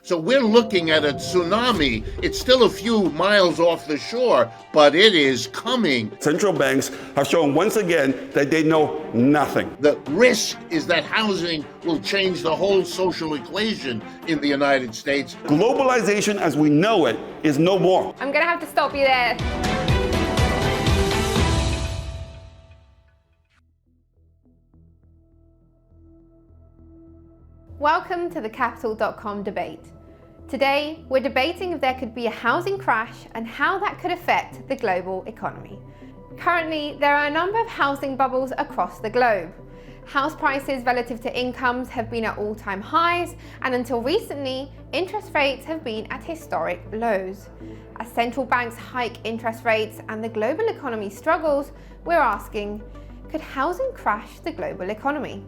So we're looking at a tsunami. It's still a few miles off the shore, but it is coming. Central banks have shown once again that they know nothing. The risk is that housing will change the whole social equation in the United States. Globalization as we know it is no more. I'm going to have to stop you there. Welcome to the Capital.com debate. Today, we're debating if there could be a housing crash and how that could affect the global economy. Currently, there are a number of housing bubbles across the globe. House prices relative to incomes have been at all-time highs, and until recently, interest rates have been at historic lows. As central banks hike interest rates and the global economy struggles, we're asking, could housing crash the global economy?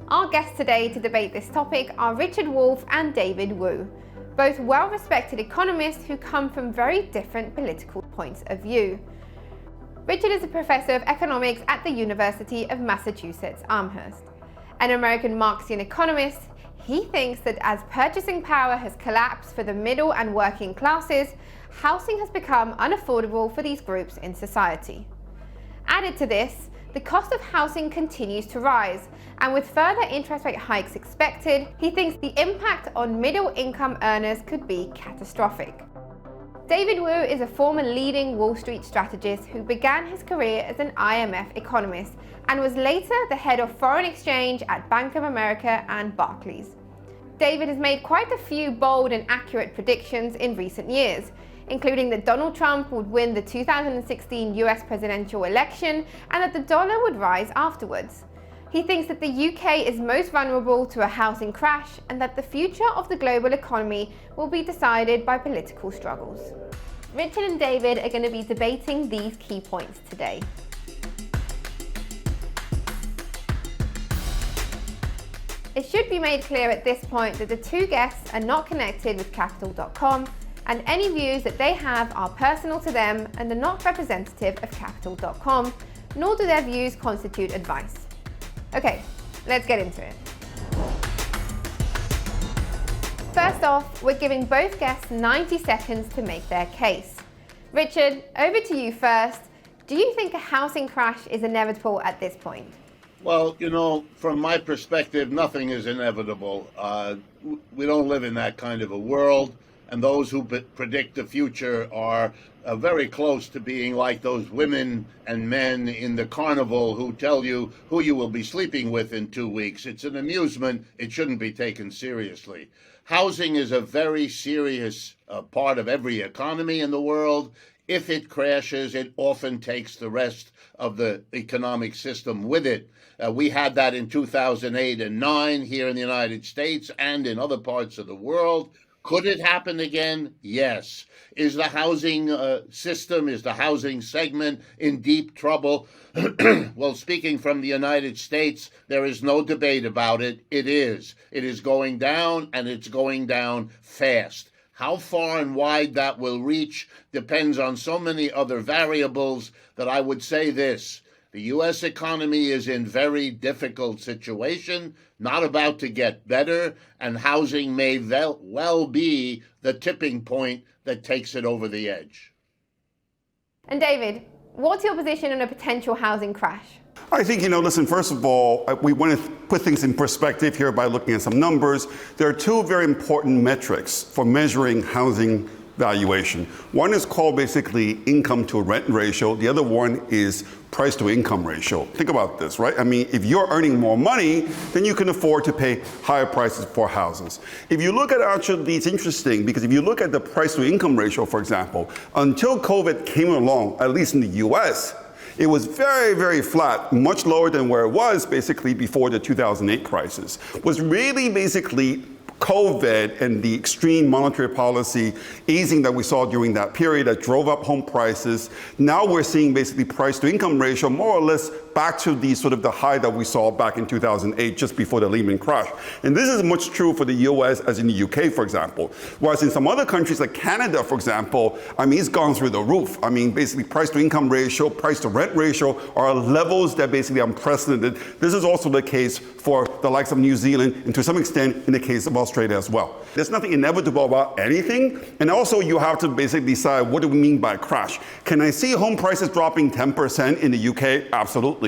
Our guests today to debate this topic are Richard Wolff and David Wu, both well-respected economists who come from very different political points of view. Richard is a professor of economics at the University of Massachusetts Amherst. An American Marxian economist, he thinks that as purchasing power has collapsed for the middle and working classes, housing has become unaffordable for these groups in society. Added to this, the cost of housing continues to rise, and with further interest rate hikes expected, he thinks the impact on middle-income earners could be catastrophic. David Wu is a former leading Wall Street strategist who began his career as an IMF economist and was later the head of foreign exchange at Bank of America and Barclays. David has made quite a few bold and accurate predictions in recent years, including that Donald Trump would win the 2016 US presidential election and that the dollar would rise afterwards. He thinks that the UK is most vulnerable to a housing crash and that the future of the global economy will be decided by political struggles. Richard and David are going to be debating these key points today. It should be made clear at this point that the two guests are not connected with Capital.com, and any views that they have are personal to them and are not representative of Capital.com, nor do their views constitute advice. Okay, let's get into it. First off, we're giving both guests 90 seconds to make their case. Richard, over to you first. Do you think a housing crash is inevitable at this point? Well, from my perspective, nothing is inevitable. We don't live in that kind of a world. And those who predict the future are very close to being like those women and men in the carnival who tell you who you will be sleeping with in 2 weeks. It's an amusement. It shouldn't be taken seriously. Housing is a very serious part of every economy in the world. If it crashes, it often takes the rest of the economic system with it. We had that in 2008 and 9 here in the United States and in other parts of the world. Could it happen again? Yes. Is the housing system, is the housing segment in deep trouble? Well, speaking from the United States, there is no debate about it. It is. It is going down, and it's going down fast. How far and wide that will reach depends on so many other variables that I would say this. The U.S. economy is in very difficult situation, not about to get better, and housing may well be the tipping point that takes it over the edge. And David, what's your position on a potential housing crash? I think, listen, first of all, we want to put things in perspective here by looking at some numbers. There are two very important metrics for measuring housing valuation. One is called basically income to rent ratio. The other one is price to income ratio. Think about this, right? I mean, if you're earning more money, then you can afford to pay higher prices for houses. If you look at actually, it's interesting because if you look at the price to income ratio, for example, until COVID came along, at least in the US, it was very, very flat, much lower than where it was basically before the 2008 crisis. Was really basically COVID and the extreme monetary policy easing that we saw during that period that drove up home prices. Now we're seeing basically price to income ratio more or less back to the sort of the high that we saw back in 2008, just before the Lehman crash. And this is much true for the US as in the UK, for example. Whereas in some other countries like Canada, for example, I mean, it's gone through the roof. I mean, basically price to income ratio, price to rent ratio are levels that basically unprecedented. This is also the case for the likes of New Zealand and to some extent in the case of Australia as well. There's nothing inevitable about anything. And also you have to basically decide, what do we mean by crash? Can I see home prices dropping 10% in the UK? Absolutely.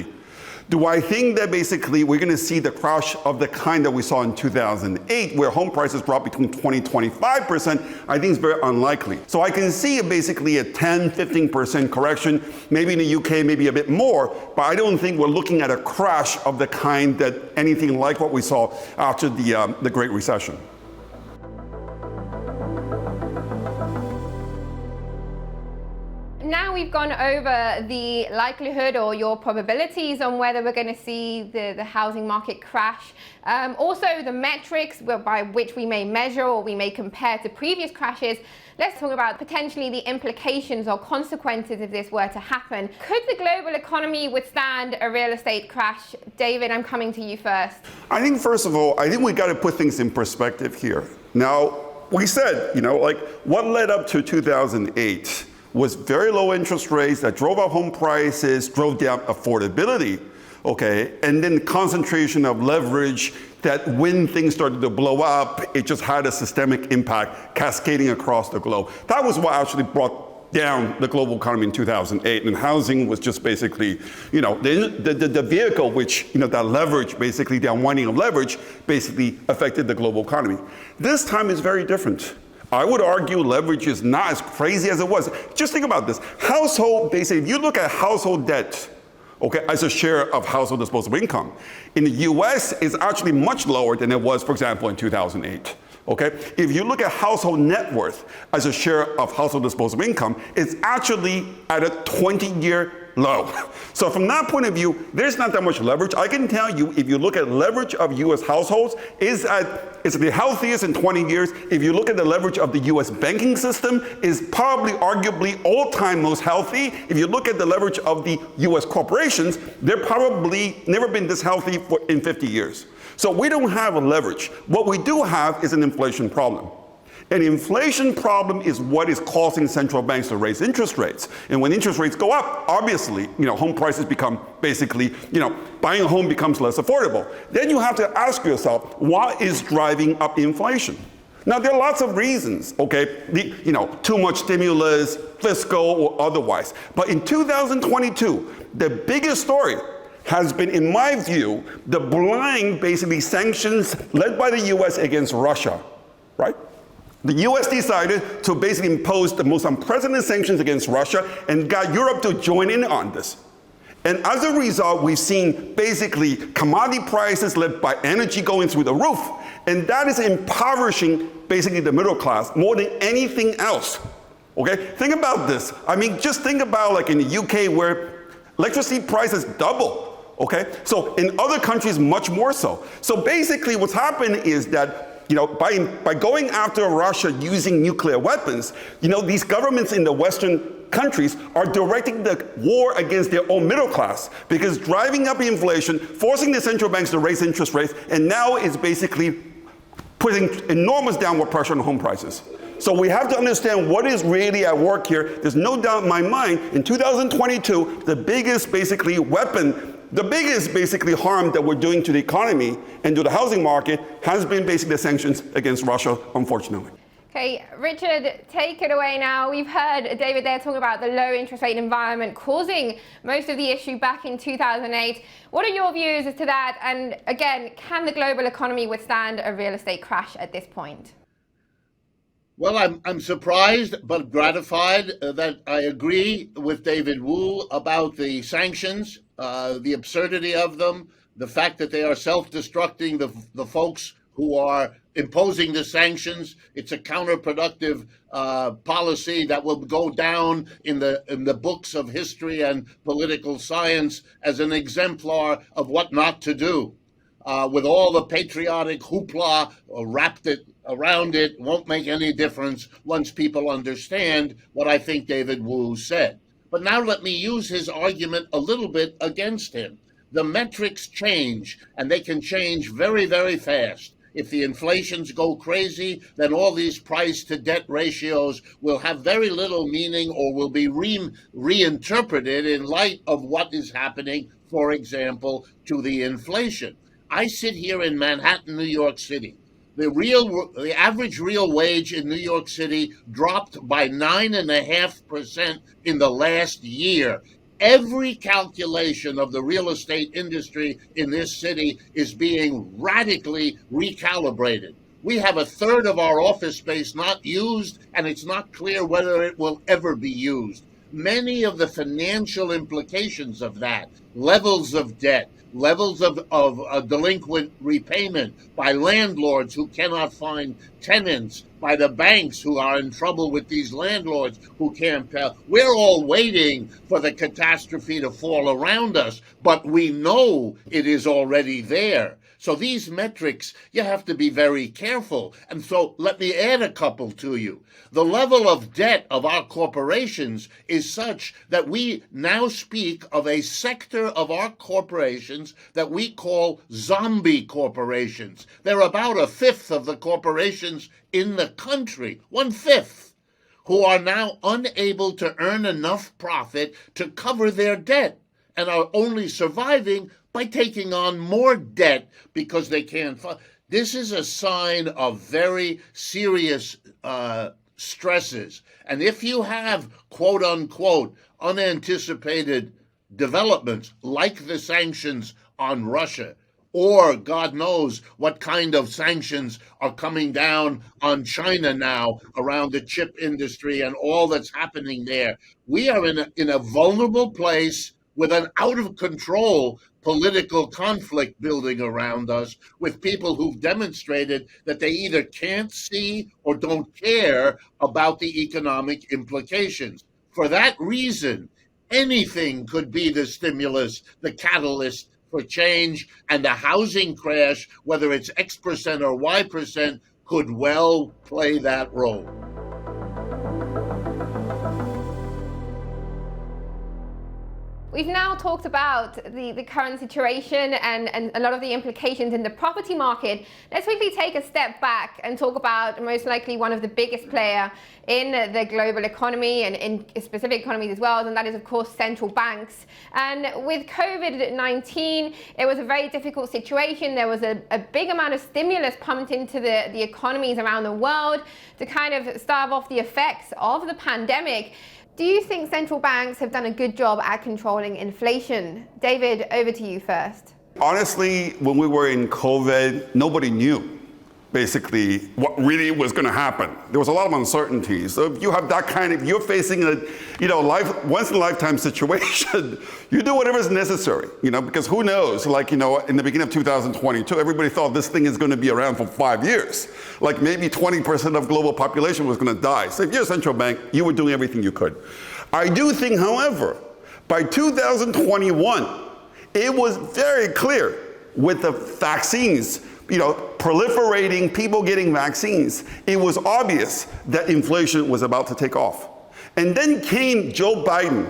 Do I think that basically we're going to see the crash of the kind that we saw in 2008, where home prices dropped between 20 and 25%? I think it's very unlikely. So I can see basically a 10, 15% correction, maybe in the UK, maybe a bit more, but I don't think we're looking at a crash of the kind that anything like what we saw after the Great Recession. Now we've gone over the likelihood or your probabilities on whether we're going to see the housing market crash. Also the metrics by which we may measure or we may compare to previous crashes. Let's talk about potentially the implications or consequences if this were to happen. Could the global economy withstand a real estate crash? David, I'm coming to you first. I think first of all, I think we got to put things in perspective here. Now, we said, like what led up to 2008 was very low interest rates that drove up home prices, drove down affordability, okay? And then concentration of leverage that when things started to blow up, it just had a systemic impact cascading across the globe. That was what actually brought down the global economy in 2008, and housing was just basically, the vehicle which, that leverage, basically the unwinding of leverage, basically affected the global economy. This time is very different. I would argue leverage is not as crazy as it was. Just think about this. Household, basically, if you look at household debt, okay, as a share of household disposable income, in the US, it's actually much lower than it was, for example, in 2008. Okay? If you look at household net worth as a share of household disposable income, it's actually at a 20-year low. So from that point of view, there's not that much leverage. I can tell you, if you look at leverage of US households, it's the healthiest in 20 years. If you look at the leverage of the US banking system, is probably arguably all-time most healthy. If you look at the leverage of the US corporations, they're probably never been this healthy in 50 years. So we don't have a leverage. What we do have is an inflation problem. An inflation problem is what is causing central banks to raise interest rates. And when interest rates go up, obviously, home prices become basically, buying a home becomes less affordable. Then you have to ask yourself, what is driving up inflation? Now, there are lots of reasons, okay? Too much stimulus, fiscal or otherwise. But in 2022, the biggest story has been, in my view, the blind, basically, sanctions led by the US against Russia, right? The US decided to basically impose the most unprecedented sanctions against Russia and got Europe to join in on this. And as a result, we've seen basically commodity prices led by energy going through the roof. And that is impoverishing basically the middle class more than anything else. Okay? Think about this. I mean, just think about like in the UK where electricity prices double. Okay? So in other countries, much more so. So basically what's happened is that by going after Russia using nuclear weapons, these governments in the Western countries are directing the war against their own middle class, because driving up inflation, forcing the central banks to raise interest rates, and now is basically putting enormous downward pressure on home prices. So we have to understand what is really at work here. There's no doubt in my mind, in 2022, the biggest basically harm that we're doing to the economy and to the housing market has been basically the sanctions against Russia, unfortunately. Okay, Richard, take it away now. We've heard David there talking about the low interest rate environment causing most of the issue back in 2008. What are your views as to that? And again, can the global economy withstand a real estate crash at this point? Well, I'm surprised but gratified that I agree with David Wu about the sanctions, the absurdity of them, the fact that they are self-destructing the folks who are imposing the sanctions. It's a counterproductive policy that will go down in the books of history and political science as an exemplar of what not to do. With all the patriotic hoopla wrapped around it, won't make any difference once people understand what I think David Wu said. But now let me use his argument a little bit against him. The metrics change, and they can change very, very fast. If the inflations go crazy, then all these price to debt ratios will have very little meaning or will be reinterpreted in light of what is happening, for example, to the inflation. I sit here in Manhattan, New York City. The average real wage in New York City dropped by 9.5% in the last year. Every calculation of the real estate industry in this city is being radically recalibrated. We have a third of our office space not used, and it's not clear whether it will ever be used. Many of the financial implications of that, levels of debt, levels of delinquent repayment by landlords who cannot find tenants, by the banks who are in trouble with these landlords who can't pay. We're all waiting for the catastrophe to fall around us, but we know it is already there. So these metrics, you have to be very careful. And so let me add a couple to you. The level of debt of our corporations is such that we now speak of a sector of our corporations that we call zombie corporations. They're about a fifth of the corporations in the country, 1/5, who are now unable to earn enough profit to cover their debt and are only surviving by taking on more debt because they can't. This is a sign of very serious stresses. And if you have, quote unquote, unanticipated developments like the sanctions on Russia, or God knows what kind of sanctions are coming down on China now around the chip industry and all that's happening there, we are in a vulnerable place with an out-of-control political conflict building around us, with people who've demonstrated that they either can't see or don't care about the economic implications. For that reason, anything could be the stimulus, the catalyst for change, and the housing crash, whether it's X% or Y%, could well play that role. We've now talked about the current situation and a lot of the implications in the property market. Let's quickly take a step back and talk about most likely one of the biggest player in the global economy and in specific economies as well, and that is of course central banks. And with COVID-19, it was a very difficult situation. There was a big amount of stimulus pumped into the economies around the world to kind of starve off the effects of the pandemic. Do you think central banks have done a good job at controlling inflation? David, over to you first. Honestly, when we were in COVID, nobody knew basically what really was going to happen. There was a lot of uncertainty. So if you have that kind of, you're facing a, once in a lifetime situation, you do whatever is necessary, because who knows, in the beginning of 2022, everybody thought this thing is going to be around for 5 years. Like maybe 20% of global population was going to die. So if you're a central bank, you were doing everything you could. I do think, however, by 2021, it was very clear with the vaccines, proliferating, people getting vaccines, it was obvious that inflation was about to take off. And then came Joe Biden,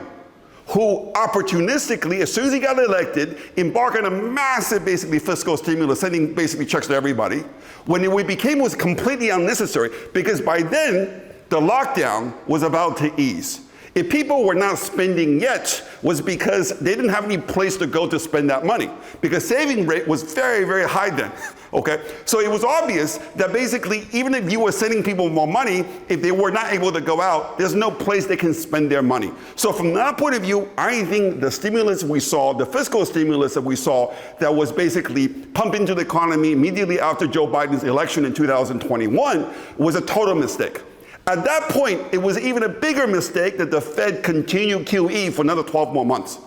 who opportunistically, as soon as he got elected, embarked on a massive, basically, fiscal stimulus, sending basically checks to everybody, when it was completely unnecessary, because by then, the lockdown was about to ease. If people were not spending yet, was because they didn't have any place to go to spend that money, because saving rate was very, very high then. Okay, so it was obvious that basically, even if you were sending people more money, if they were not able to go out, there's no place they can spend their money. So from that point of view, I think the stimulus we saw, the fiscal stimulus that we saw, that was basically pumped into the economy immediately after Joe Biden's election in 2021, was a total mistake. At that point, it was even a bigger mistake that the Fed continued QE for another 12 more months.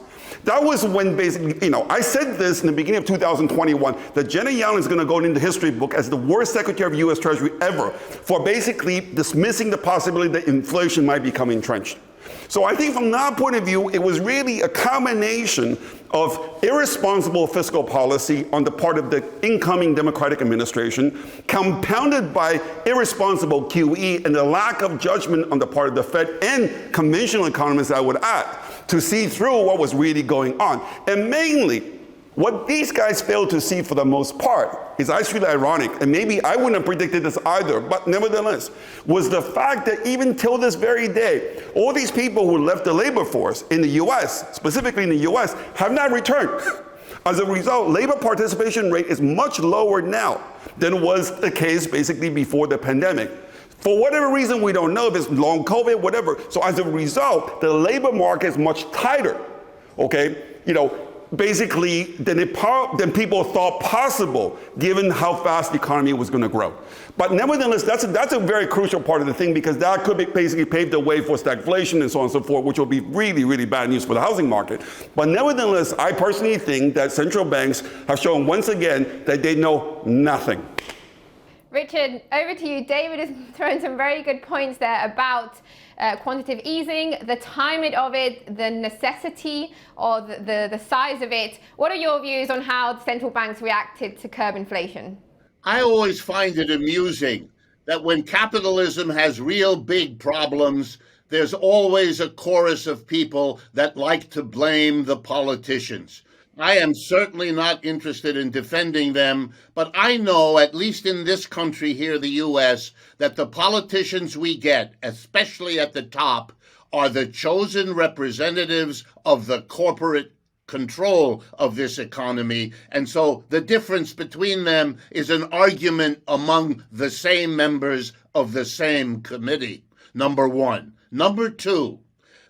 That was when basically, I said this in the beginning of 2021, that Janet Yellen is going to go into the history book as the worst Secretary of U.S. Treasury ever for basically dismissing the possibility that inflation might become entrenched. So I think from that point of view, it was really a combination of irresponsible fiscal policy on the part of the incoming Democratic administration, compounded by irresponsible QE and the lack of judgment on the part of the Fed and conventional economists, I would add, to see through what was really going on. And mainly, what these guys failed to see for the most part is actually ironic, and maybe I wouldn't have predicted this either, but nevertheless, was the fact that even till this very day, all these people who left the labor force in the US, specifically in the US, have not returned. As a result, labor participation rate is much lower now than was the case basically before the pandemic. For whatever reason, we don't know if it's long COVID, whatever. So as a result, the labor market is much tighter, okay? Basically than people thought possible, given how fast the economy was going to grow. But nevertheless, that's a very crucial part of the thing, because that could basically pave the way for stagflation and so on and so forth, which will be really, really bad news for the housing market. But nevertheless, I personally think that central banks have shown once again that they know nothing. Richard, over to you. David has thrown some very good points there about quantitative easing, the timing of it, the necessity or the size of it. What are your views on how the central banks reacted to curb inflation? I always find it amusing that when capitalism has real big problems, there's always a chorus of people that like to blame the politicians. I am certainly not interested in defending them, but I know, at least in this country here, the US, that the politicians we get, especially at the top, are the chosen representatives of the corporate control of this economy. And so the difference between them is an argument among the same members of the same committee, number one. Number two,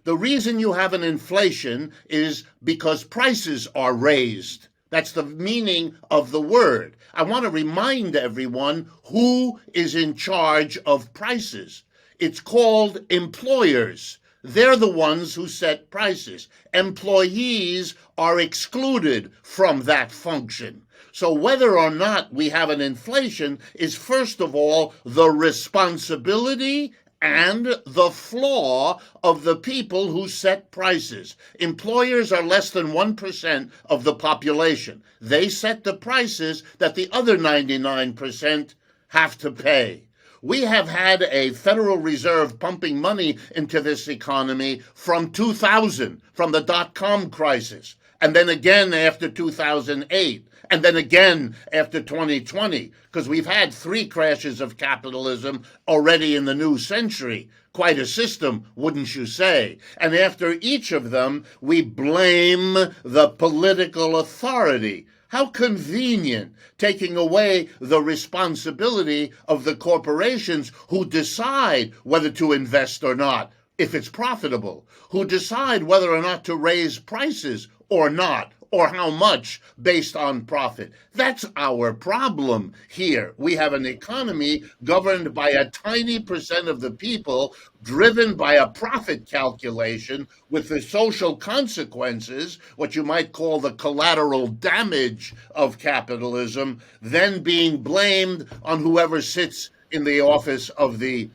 the reason you have an inflation is because prices are raised. That's the meaning of the word. I want to remind everyone who is in charge of prices. It's called employers. They're the ones who set prices. Employees are excluded from that function. So whether or not we have an inflation is, first of all, the responsibility and the flaw of the people who set prices. Employers are less than 1% of the population. They set the prices that the other 99% have to pay. We have had a Federal Reserve pumping money into this economy from 2000, from the dot-com crisis, and then again after 2008. And then again after 2020, because we've had 3 crashes of capitalism already in the new century. Quite a system, wouldn't you say? And after each of them, we blame the political authority. How convenient, taking away the responsibility of the corporations who decide whether to invest or not, if it's profitable, who decide whether or not to raise prices or not, or how much based on profit. That's our problem here. We have an economy governed by a tiny percent of the people, driven by a profit calculation with the social consequences, what you might call the collateral damage of capitalism, then being blamed on whoever sits in the office of the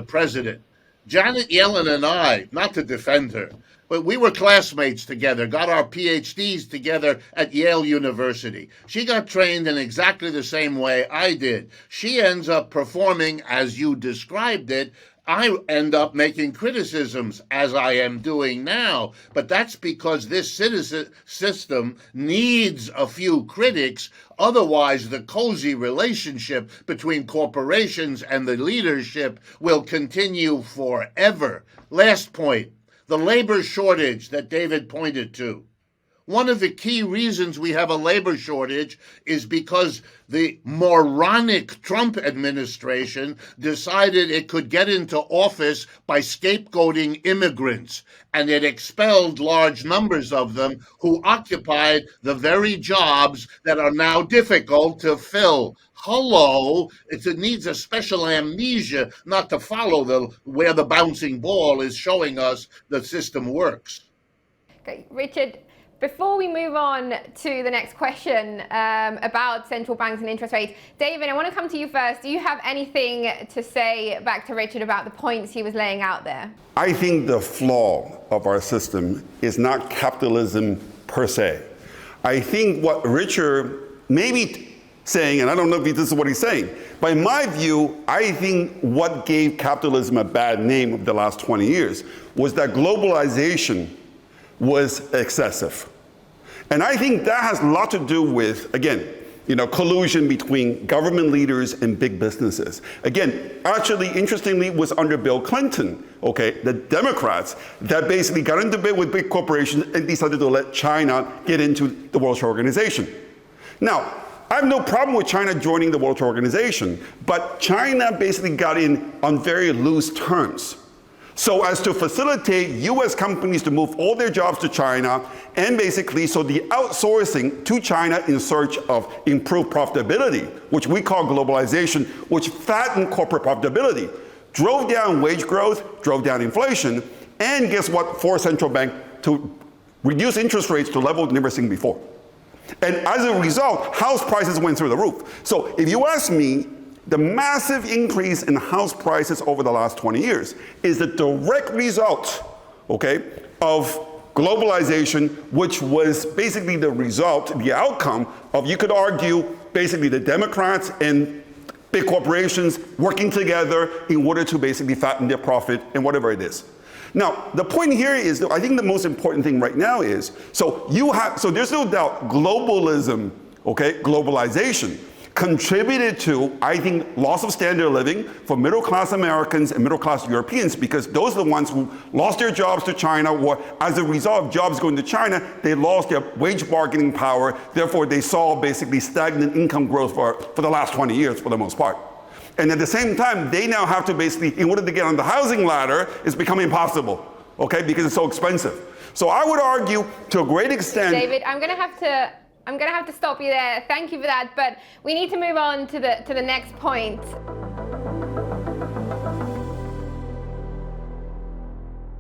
president. Janet Yellen and I, not to defend her, but we were classmates together, got our PhDs together at Yale University. She got trained in exactly the same way I did. She ends up performing as you described it. I end up making criticisms, as I am doing now. But that's because this system needs a few critics. Otherwise, the cozy relationship between corporations and the leadership will continue forever. Last point. The labor shortage that David pointed to. One of the key reasons we have a labor shortage is because the moronic Trump administration decided it could get into office by scapegoating immigrants, and it expelled large numbers of them who occupied the very jobs that are now difficult to fill. Hello, it needs a special amnesia not to follow where the bouncing ball is showing us the system works. Okay, Richard, Before we move on to the next question about central banks and interest rates, David, I want to come to you first. Do you have anything to say back to Richard about the points he was laying out there? I think the flaw of our system is not capitalism per se. I think what Richard may be saying, and I don't know if this is what he's saying, but in my view, I think what gave capitalism a bad name of the last 20 years was that globalization was excessive. And I think that has a lot to do with, again, collusion between government leaders and big businesses. Again, actually, interestingly, it was under Bill Clinton, the Democrats, that basically got into bed with big corporations and decided to let China get into the World Trade Organization. Now, I have no problem with China joining the World Trade Organization, but China basically got in on very loose terms, so as to facilitate US companies to move all their jobs to China, and basically so the outsourcing to China in search of improved profitability, which we call globalization, which fattened corporate profitability, drove down wage growth, drove down inflation, and guess what, forced central bank to reduce interest rates to levels never seen before. And as a result, house prices went through the roof. So if you ask me, the massive increase in house prices over the last 20 years is the direct result, of globalization, which was basically the result, the outcome of, you could argue, basically the Democrats and big corporations working together in order to basically fatten their profit and whatever it is. Now, the point here is that I think the most important thing right now is, so there's no doubt globalism, globalization, contributed to, I think, loss of standard of living for middle-class Americans and middle-class Europeans, because those are the ones who lost their jobs to China, or as a result of jobs going to China, they lost their wage bargaining power. Therefore, they saw basically stagnant income growth for the last 20 years for the most part. And at the same time, they now have to basically, in order to get on the housing ladder, it's becoming impossible, because it's so expensive. So I would argue, to a great extent... David, I'm going to have to stop you there. Thank you for that, but we need to move on to the next point.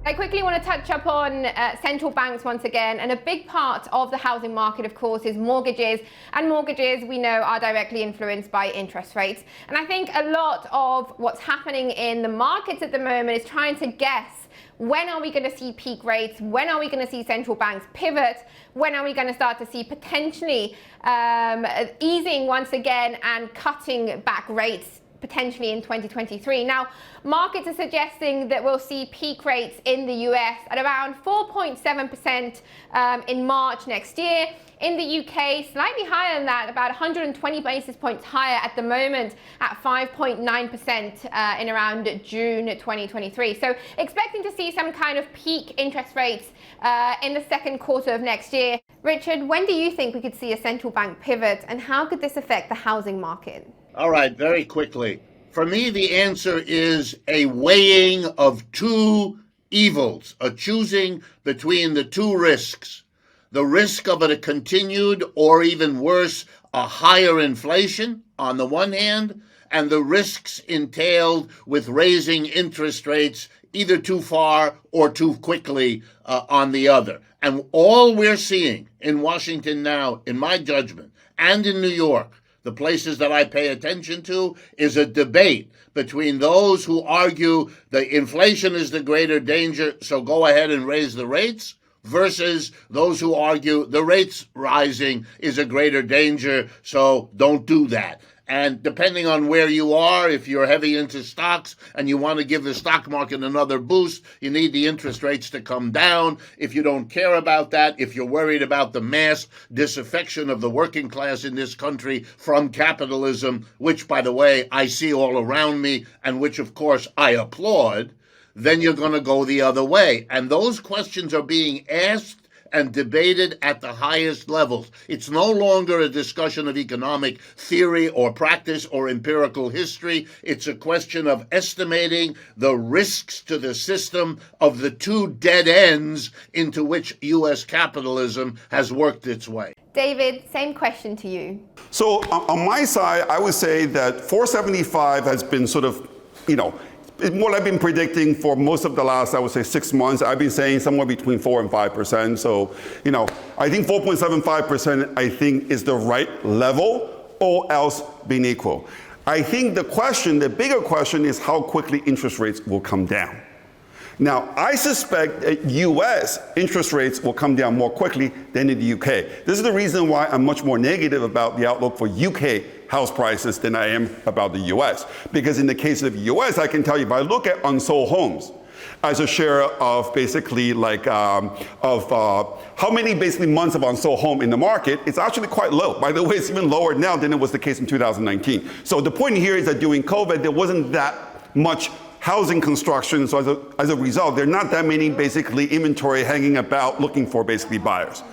I quickly want to touch up on central banks once again, and a big part of the housing market, of course, is mortgages, and mortgages, we know, are directly influenced by interest rates. And I think a lot of what's happening in the markets at the moment is trying to guess, when are we going to see peak rates? When are we going to see central banks pivot? When are we going to start to see potentially easing once again and cutting back rates potentially in 2023? Now, markets are suggesting that we'll see peak rates in the US at around 4.7% in March next year. In the UK, slightly higher than that, about 120 basis points higher at the moment at 5.9% in around June 2023. So expecting to see some kind of peak interest rates in the second quarter of next year. Richard, when do you think we could see a central bank pivot, and how could this affect the housing market? All right, very quickly. For me, the answer is a weighing of two evils, a choosing between the two risks. The risk of a continued, or even worse, a higher inflation on the one hand, and the risks entailed with raising interest rates either too far or too quickly on the other. And all we're seeing in Washington now, in my judgment, and in New York, the places that I pay attention to, is a debate between those who argue the inflation is the greater danger, so go ahead and raise the rates, versus those who argue the rates rising is a greater danger, so don't do that. And depending on where you are, if you're heavy into stocks and you want to give the stock market another boost, you need the interest rates to come down. If you don't care about that, if you're worried about the mass disaffection of the working class in this country from capitalism, which, by the way, I see all around me and which, of course, I applaud, then you're going to go the other way. And those questions are being asked and debated at the highest levels. It's no longer a discussion of economic theory or practice or empirical history. It's a question of estimating the risks to the system of the two dead ends into which U.S. capitalism has worked its way. David, same question to you. So on my side, I would say that 475 has been sort of, what I've been predicting for most of the last, I would say, 6 months. I've been saying somewhere between 4 and 5%. So, I think 4.75%, I think, is the right level, all else being equal. I think the bigger question is how quickly interest rates will come down. Now, I suspect that US interest rates will come down more quickly than in the UK. This is the reason why I'm much more negative about the outlook for UK house prices than I am about the US. Because in the case of the US, I can tell you, if I look at unsold homes as a share of basically how many basically months of unsold home in the market, it's actually quite low. By the way, it's even lower now than it was the case in 2019. So the point here is that during COVID, there wasn't that much housing construction, so as a result, there are not that many basically inventory hanging about looking for basically buyers.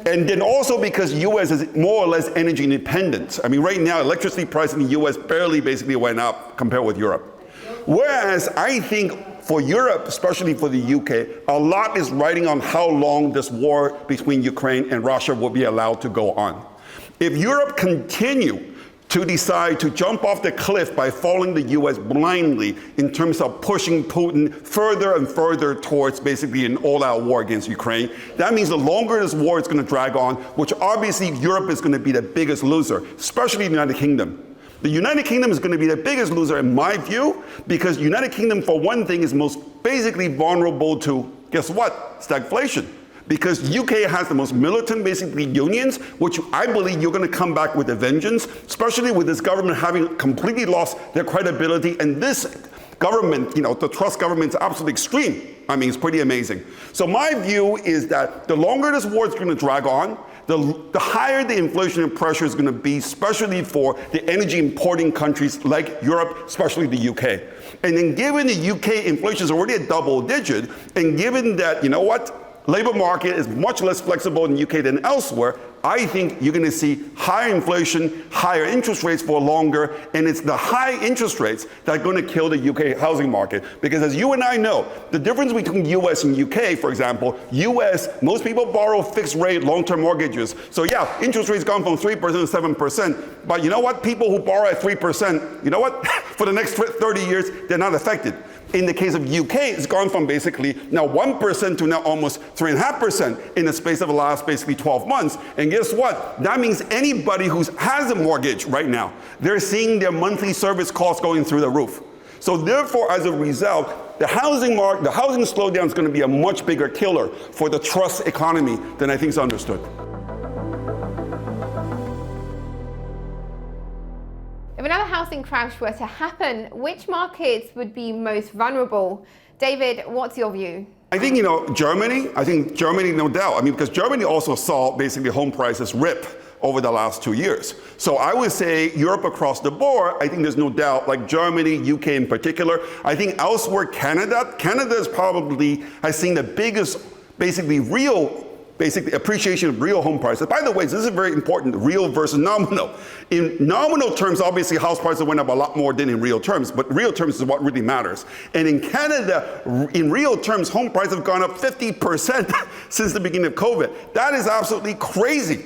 And then also because US is more or less energy independent. I mean, right now, electricity price in the US barely basically went up compared with Europe. Whereas I think for Europe, especially for the UK, a lot is riding on how long this war between Ukraine and Russia will be allowed to go on. If Europe continue to decide to jump off the cliff by following the US blindly in terms of pushing Putin further and further towards basically an all-out war against Ukraine, that means the longer this war is going to drag on, which obviously Europe is going to be the biggest loser, especially the United Kingdom. The United Kingdom is going to be the biggest loser in my view, because United Kingdom, for one thing, is most basically vulnerable to, guess what? Stagflation. Because UK has the most militant, basically, unions, which I believe you're going to come back with a vengeance, especially with this government having completely lost their credibility. And this government, the Truss government is absolutely extreme. I mean, it's pretty amazing. So my view is that the longer this war is going to drag on, the higher the inflation pressure is going to be, especially for the energy importing countries like Europe, especially the UK. And then given the UK inflation is already a double digit, and given that, labor market is much less flexible in the UK than elsewhere, I think you're going to see higher inflation, higher interest rates for longer, and it's the high interest rates that are going to kill the UK housing market. Because as you and I know, the difference between US and UK, for example, US, most people borrow fixed rate long-term mortgages. So yeah, interest rates gone from 3% to 7%. But you know what? People who borrow at 3%, you know what? For the next 30 years, they're not affected. In the case of UK, it's gone from basically now 1% to now almost 3.5% in the space of the last basically 12 months. And guess what? That means anybody who has a mortgage right now, they're seeing their monthly service costs going through the roof. So therefore, as a result, the housing slowdown is going to be a much bigger killer for the Truss economy than I think is understood. If another housing crash were to happen, which markets would be most vulnerable? David, what's your view? I think, Germany, no doubt. I mean, because Germany also saw basically home prices rip over the last 2 years. So I would say Europe across the board, I think there's no doubt, like Germany, UK in particular. I think elsewhere, Canada has seen the biggest basically appreciation of real home prices. By the way, this is very important, real versus nominal. In nominal terms, obviously house prices went up a lot more than in real terms, but real terms is what really matters. And in Canada, in real terms, home prices have gone up 50% since the beginning of COVID. That is absolutely crazy.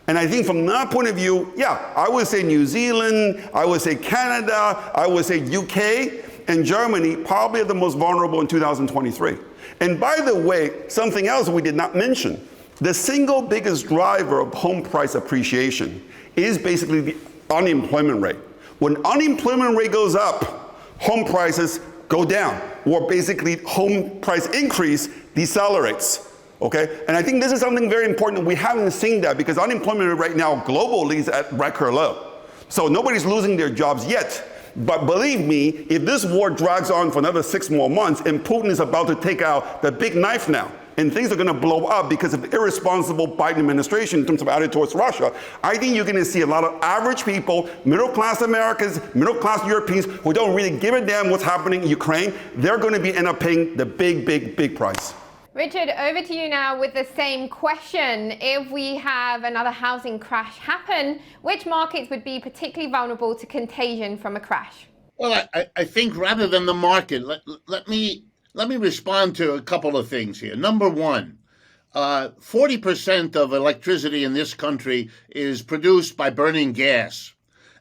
And I think from that point of view, yeah, I would say New Zealand, I would say Canada, I would say UK, and Germany probably are the most vulnerable in 2023. And by the way, something else we did not mention, the single biggest driver of home price appreciation is basically the unemployment rate. When unemployment rate goes up, home prices go down, or basically home price increase decelerates. Okay, and I think this is something very important. We haven't seen that because unemployment rate right now globally is at record low. So nobody's losing their jobs yet. But believe me, if this war drags on for another 6 more months and Putin is about to take out the big knife now, and things are going to blow up because of the irresponsible Biden administration in terms of attitude towards Russia, I think you're going to see a lot of average people, middle-class Americans, middle-class Europeans who don't really give a damn what's happening in Ukraine. They're going to end up paying the big price. Richard, over to you now with the same question. If we have another housing crash happen, which markets would be particularly vulnerable to contagion from a crash? Well, I think rather than the market, let me respond to a couple of things here. Number one, 40% of electricity in this country is produced by burning gas.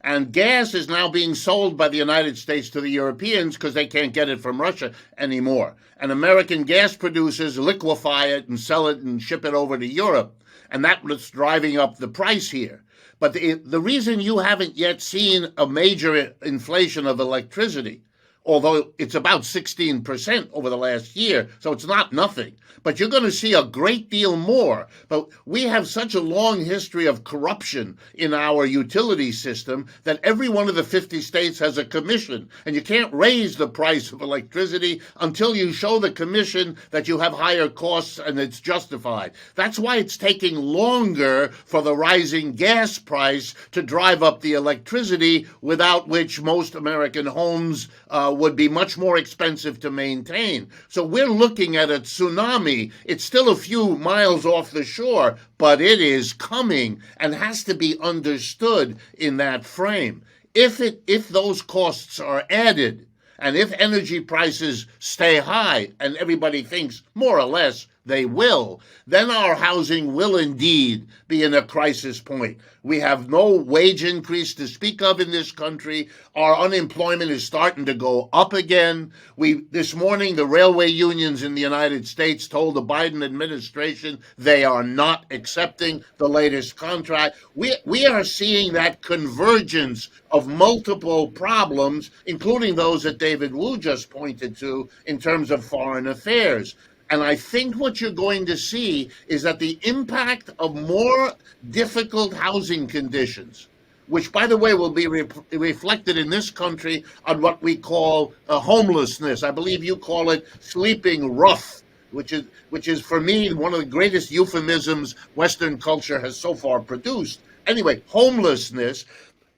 And gas is now being sold by the United States to the Europeans because they can't get it from Russia anymore. And American gas producers liquefy it and sell it and ship it over to Europe. And that's driving up the price here. But the reason you haven't yet seen a major inflation of electricity, although it's about 16% over the last year, so it's not nothing. But you're going to see a great deal more. But we have such a long history of corruption in our utility system that every one of the 50 states has a commission. And you can't raise the price of electricity until you show the commission that you have higher costs and it's justified. That's why it's taking longer for the rising gas price to drive up the electricity, without which most American homes would be much more expensive to maintain. So we're looking at a tsunami. It's still a few miles off the shore, but it is coming and has to be understood in that frame. If those costs are added, and if energy prices stay high, and everybody thinks more or less they will, then our housing will indeed be in a crisis point. We have no wage increase to speak of in this country. Our unemployment is starting to go up again. This morning, the railway unions in the United States told the Biden administration they are not accepting the latest contract. We are seeing that convergence of multiple problems, including those that David Wu just pointed to in terms of foreign affairs. And I think what you're going to see is that the impact of more difficult housing conditions, which, by the way, will be reflected in this country on what we call homelessness. I believe you call it sleeping rough, which is for me one of the greatest euphemisms Western culture has so far produced. Anyway, homelessness,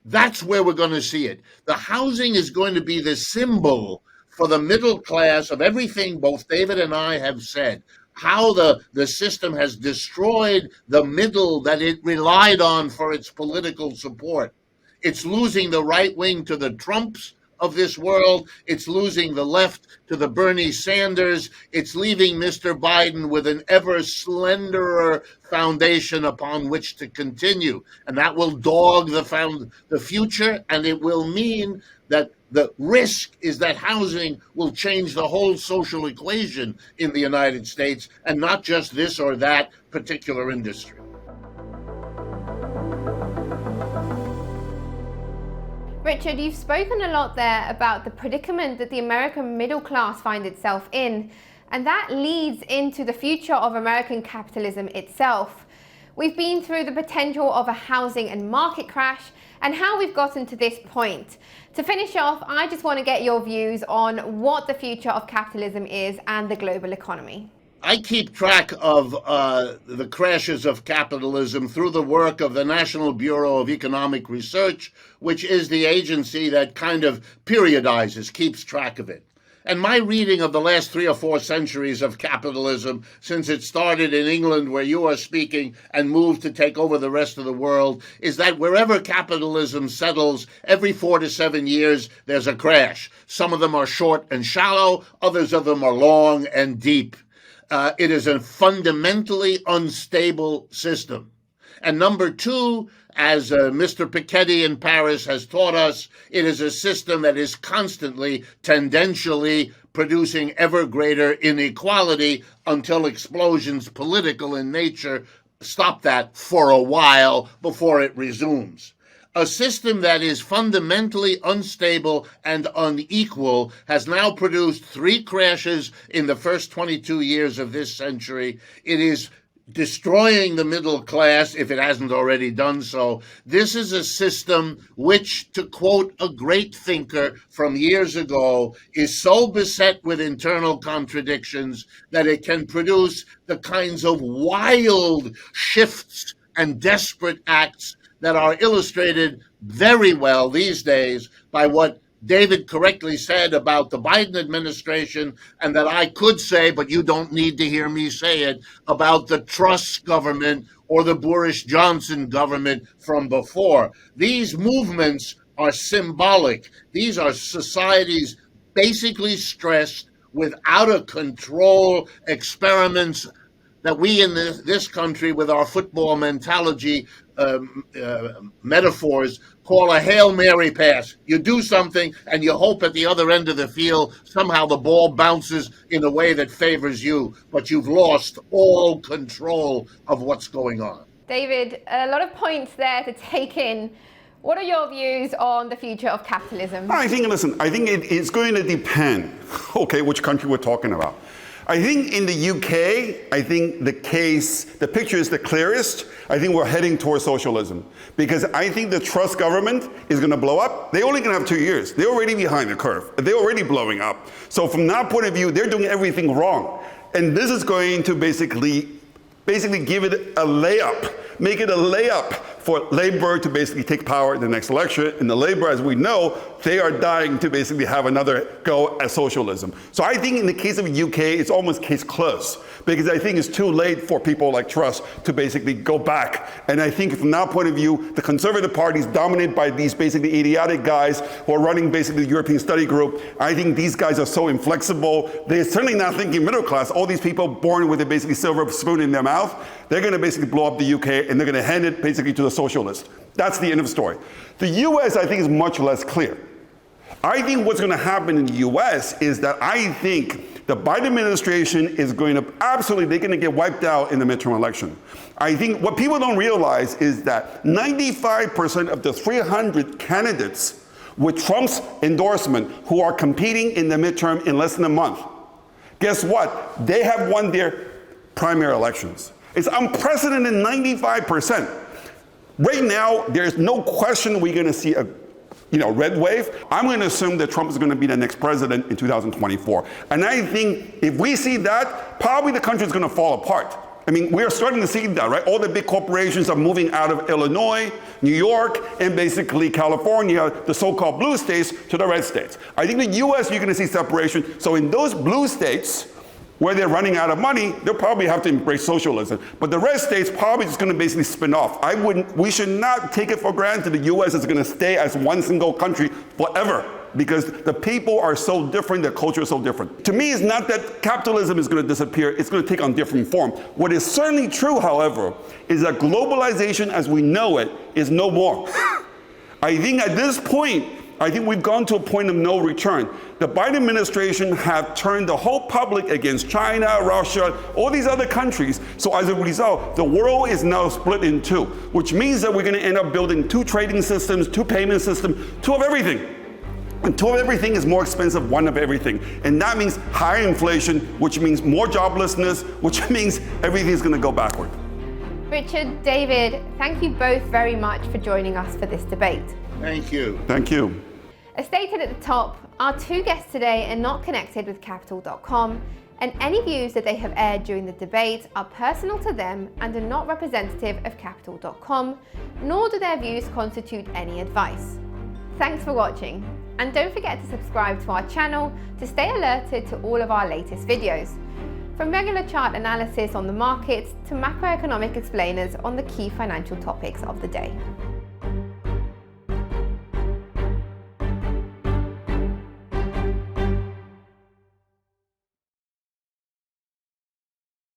that's where we're going to see it. The housing is going to be the symbol for the middle class of everything both David and I have said, how the system has destroyed the middle that it relied on for its political support. It's losing the right wing to the Trumps of this world. It's losing the left to the Bernie Sanders. It's leaving Mr. Biden with an ever slenderer foundation upon which to continue. And that will dog the future, and it will mean that the risk is that housing will change the whole social equation in the United States, and not just this or that particular industry. Richard, you've spoken a lot there about the predicament that the American middle class finds itself in, and that leads into the future of American capitalism itself. We've been through the potential of a housing and market crash and how we've gotten to this point. To finish off, I just want to get your views on what the future of capitalism is and the global economy. I keep track of the crashes of capitalism through the work of the National Bureau of Economic Research, which is the agency that kind of periodizes, keeps track of it. And my reading of the last 3 or 4 centuries of capitalism, since it started in England where you are speaking and moved to take over the rest of the world, is that wherever capitalism settles, every 4 to 7 years, there's a crash. Some of them are short and shallow, others of them are long and deep. It is a fundamentally unstable system. And number 2, as Mr. Piketty in Paris has taught us, it is a system that is constantly, tendentially producing ever greater inequality until explosions political in nature stop that for a while before it resumes. A system that is fundamentally unstable and unequal has now produced 3 crashes in the first 22 years of this century. It is destroying the middle class, if it hasn't already done so. This is a system which, to quote a great thinker from years ago, is so beset with internal contradictions that it can produce the kinds of wild shifts and desperate acts that are illustrated very well these days by what David correctly said about the Biden administration, and that I could say, but you don't need to hear me say it, about the Truss government or the Boris Johnson government from before. These movements are symbolic. These are societies basically stressed with out of control experiments that we in this country, with our football mentality metaphors, call a Hail Mary pass. You do something and you hope at the other end of the field somehow the ball bounces in a way that favors you, but you've lost all control of what's going on. David, a lot of points there to take in. What are your views on the future of capitalism? I think it's going to depend, okay, which country we're talking about. I think in the UK, I think the picture is the clearest. I think we're heading towards socialism, because I think the Truss government is going to blow up. They're only going to have 2 years. They're already behind the curve. They're already blowing up. So from that point of view, they're doing everything wrong. And this is going to basically give it a layup, make it a layup for Labour to basically take power in the next election. And the Labour, as we know, they are dying to basically have another go at socialism. So I think in the case of the UK, it's almost case closed, because I think it's too late for people like Truss to basically go back. And I think from that point of view, the Conservative Party is dominated by these basically idiotic guys who are running basically the European Study Group. I think these guys are so inflexible. They're certainly not thinking middle class. All these people born with a basically silver spoon in their mouth, they're going to basically blow up the UK, and they're going to hand it basically to the socialists. That's the end of the story. The US, I think, is much less clear. I think what's going to happen in the US is that I think the Biden administration is going to they're going to get wiped out in the midterm election. I think what people don't realize is that 95% of the 300 candidates with Trump's endorsement who are competing in the midterm in less than a month, guess what? They have won their primary elections. It's unprecedented, 95%. Right now, there's no question we're going to see a red wave. I'm going to assume that Trump is going to be the next president in 2024. And I think if we see that, probably the country is going to fall apart. I mean, we're starting to see that, right? All the big corporations are moving out of Illinois, New York, and basically California, the so-called blue states, to the red states. I think the US, you're going to see separation. So in those blue states, where they're running out of money, they'll probably have to embrace socialism. But the red states probably just going to basically spin off. We should not take it for granted the US is going to stay as one single country forever, because the people are so different, their culture is so different. To me, it's not that capitalism is going to disappear, it's going to take on different form. What is certainly true, however, is that globalization as we know it is no more. I think at this point, we've gone to a point of no return. The Biden administration have turned the whole public against China, Russia, all these other countries. So as a result, the world is now split in two, which means that we're going to end up building two trading systems, two payment systems, two of everything. And two of everything is more expensive, one of everything. And that means higher inflation, which means more joblessness, which means everything is going to go backward. Richard, David, thank you both very much for joining us for this debate. Thank you. Thank you. As stated at the top, our two guests today are not connected with Capital.com, and any views that they have aired during the debate are personal to them and are not representative of Capital.com, nor do their views constitute any advice. Thanks for watching, and don't forget to subscribe to our channel to stay alerted to all of our latest videos. From regular chart analysis on the markets to macroeconomic explainers on the key financial topics of the day.